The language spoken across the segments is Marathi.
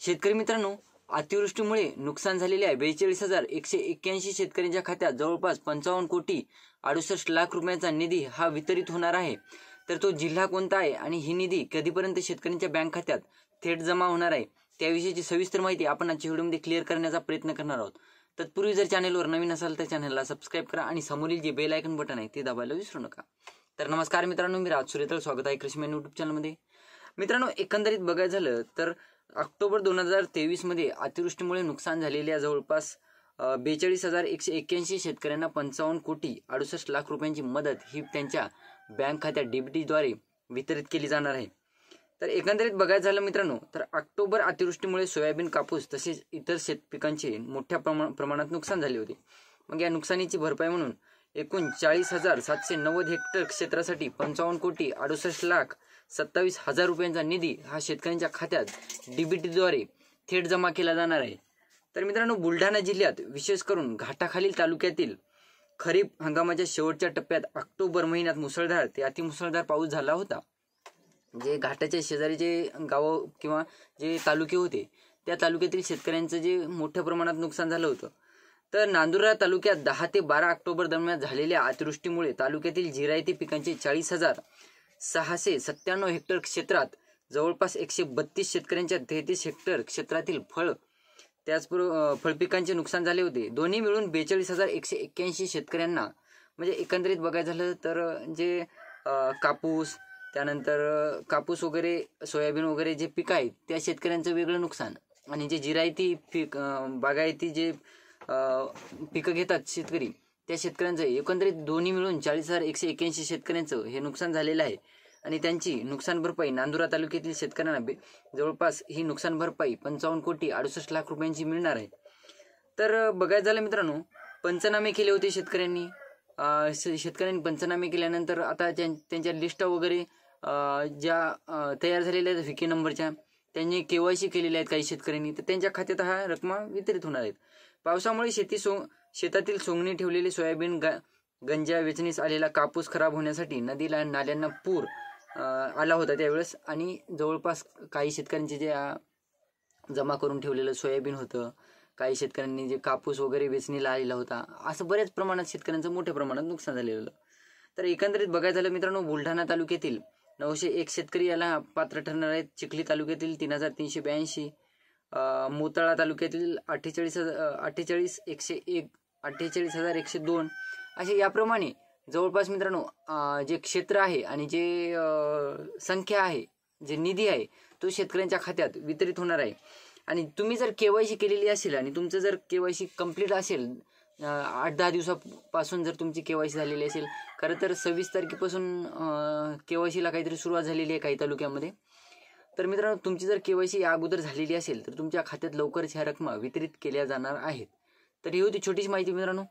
शेतकरी मित्रांनो, अतिवृष्टीमुळे नुकसान झालेल्या 42,181 शेतकऱ्यांच्या खात्यात जवळपास 55,68,68,00,000 रुपयांचा निधी हा वितरित होणार आहे। तर तो जिल्हा कोणता आहे आणि ही निधी कधीपर्यंत शेतकऱ्यांच्या बँक खात्यात थेट जमा होणार आहे त्याविषयीची सविस्तर माहिती आपण आजच्या व्हिडिओमध्ये क्लिअर करण्याचा प्रयत्न करणार आहोत। तत्पूर्वी जर चॅनलवर नवीन असाल तर चॅनलला सबस्क्राइब करा आणि समोरील जे बेल आयकॉन बटन आहे ते दाबायला विसरू नका। तर नमस्कार मित्रांनो, मी राज सुरेतल, स्वागत आहे कृषीमॅन यूट्यूब चॅनलमध्ये। मित्रांनो, एकंदरीत बघायचं झालं तर ऑक्टोबर 2023 मध्ये अतिवृष्टीमुळे नुकसान झालेल्या जवळपास 42,181 शेतकऱ्यांना 55,68,68,00,000 रुपयांची मदत ही त्यांच्या बँक खात्यात डीबीटीद्वारे वितरित केली जाणार आहे। तर एकंदरीत बघायचं झालं मित्रांनो, तर ऑक्टोबर अतिवृष्टीमुळे सोयाबीन, कापूस तसेच इतर शेतपिकांचे मोठ्या प्रमाणात नुकसान झाले होते। मग या नुकसानीची भरपाई म्हणून एकूण 40,790 हेक्टर क्षेत्रासाठी 55,68,27,000 रुपयांचा निधी हा शेतकऱ्यांच्या खात्यात डीबीटीद्वारे थेट जमा केला जाणार आहे। तर मित्रांनो, बुलढाणा जिल्ह्यात विशेष करून घाटाखालील तालुक्यातील खरीप हंगामाच्या शेवटच्या टप्प्यात ऑक्टोबर महिन्यात मुसळधार ते अतिमुसळधार पाऊस झाला होता। जे घाटाच्या शेजारी जे गाव किंवा जे तालुके होते त्या तालुक्यातील शेतकऱ्यांचं जे मोठ्या प्रमाणात नुकसान झालं होतं। तर नांदुरा तालुक्यात 10 ते 12 ऑक्टोबर दरम्यान झालेल्या अतिवृष्टीमुळे तालुक्यातील जिरायती पिकांचे 40,697 हेक्टर क्षेत्रात जवळपास 132 शेतकऱ्यांच्या 33 हेक्टर क्षेत्रातील फळपिकांचे नुकसान झाले होते। दोन्ही मिळून 42,181 शेतकऱ्यांना, म्हणजे एकंदरीत बघायचं झालं तर जे कापूस, त्यानंतर कापूस वगैरे, सोयाबीन वगैरे जे पीक आहेत त्या शेतकऱ्यांचं वेगळं नुकसान, आणि जे जिरायती पीक, बागायती जे पिकं घेतात शेतकरी त्या शेतकऱ्यांचं एकंदरीत दोन्ही मिळून 40,181 शेतकऱ्यांचं हे नुकसान झालेलं आहे। आणि त्यांची नुकसान भरपाई नांदुरा तालुक्यातील शेतकऱ्यांना जवळपास ही नुकसान भरपाई 55,68,68,00,000 रुपयांची मिळणार आहे। तर बघायचं झालं मित्रांनो, पंचनामे केले होते शेतकऱ्यांनी। पंचनामे केल्यानंतर आता त्यांच्या लिस्ट वगैरे ज्या तयार झालेल्या आहेत विके नंबरच्या, त्यांनी केवायसी केलेल्या आहेत काही शेतकऱ्यांनी, तर त्यांच्या खात्यात हा रक्कम वितरित होणार आहेत। पावसामुळे शेतातील सोंगणी ठेवलेले सोयाबीन, गंजा, वेचणीस आलेला कापूस खराब होण्यासाठी नदीला, नाल्यांना पूर आला होता त्यावेळेस, आणि जवळपास काही शेतकऱ्यांचे जे जमा करून ठेवलेलं सोयाबीन होतं, काही शेतकऱ्यांनी जे कापूस वगैरे वेचणीला आलेला होता, असं बऱ्याच प्रमाणात शेतकऱ्यांचं मोठ्या प्रमाणात नुकसान झालेलं। तर एकंदरीत बघायचं झालं मित्रांनो, बुलढाणा तालुक्यातील 901 शेतकरी याला पात्र ठरणार आहेत। चिखली तालुक्यातील 3,382, मोताळा तालुक्यातील 48,102 असे याप्रमाणे जवळपास मित्रांनो जे क्षेत्र आहे आणि जे संख्या आहे, जे निधी आहे तो शेतकऱ्यांच्या खात्यात वितरित होणार आहे। आणि तुम्ही जर केवायसी केलेली असेल आणि तुमचं जर केवायसी कंप्लीट असेल, 8-10 दिवसापासून जर तुमची केवायसी झालेली असेल, खरं तर 26 तारखेपासून केवायसीला काहीतरी सुरुवात झालेली आहे काही तालुक्यामध्ये। तर मित्रांनो, तुमची जर केवायसी या अगोदर झालेली असेल तर तुमच्या खात्यात लवकरच ह्या रक्कम वितरित केल्या जाणार आहेत। तर ही होती छोटीशी माहिती मित्रांनो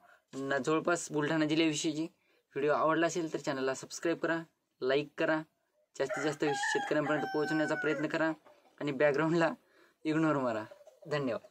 जवळपास बुलढाणा जिल्ह्याविषयीची। व्हिडिओ आवडला असेल तर चॅनलला सबस्क्राईब करा, लाईक करा, जास्तीत जास्त शेतकऱ्यांपर्यंत पोहोचवण्याचा प्रयत्न करा आणि बॅकग्राऊंडला इग्नोर मारा। धन्यवाद।